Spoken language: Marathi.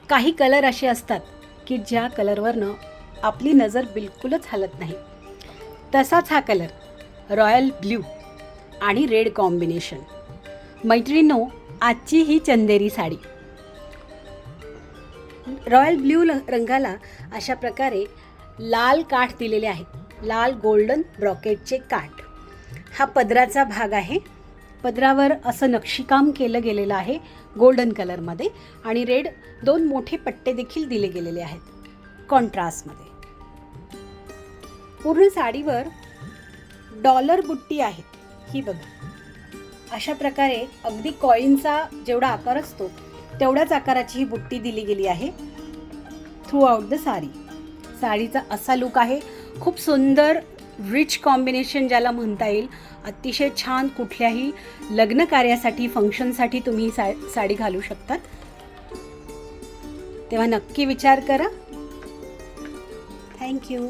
काही कलर असे असतात की ज्या कलरवरनं आपली नजर बिलकुलच हलत नाही. तसाच हा कलर रॉयल ब्ल्यू आणि रेड कॉम्बिनेशन. मैत्रिणींनो, आजची ही चंदेरी साडी रॉयल ब्ल्यू रंगाला अशा प्रकारे लाल काठ दिलेले आहेत. लाल गोल्डन ब्रॉकेटचे काठ. हा पदराचा भाग आहे. पदरावर असं नक्षीकाम केलं गेलेलं आहे गोल्डन कलरमध्ये आणि रेड 2 मोठे पट्टे देखील दिले गेलेले आहेत कॉन्ट्रास्टमध्ये. पूर्ण साडीवर डॉलर बुट्टी आहे. ही बघा, अशा प्रकारे अगदी कॉईनचा जेवढा आकार असतो तेवढ्याच आकाराची ही बुट्टी दिली गेली आहे थ्रू आउट द साडी. साडीचा असा लुक आहे. खूप सुंदर रिच कॉम्बिनेशन ज्याला म्हणता येईल. अतिशय छान. कुठल्याही लग्न कार्यासाठी, फंक्शनसाठी तुम्ही साडी घालू शकतात. तेव्हा नक्की विचार करा. थँक्यू.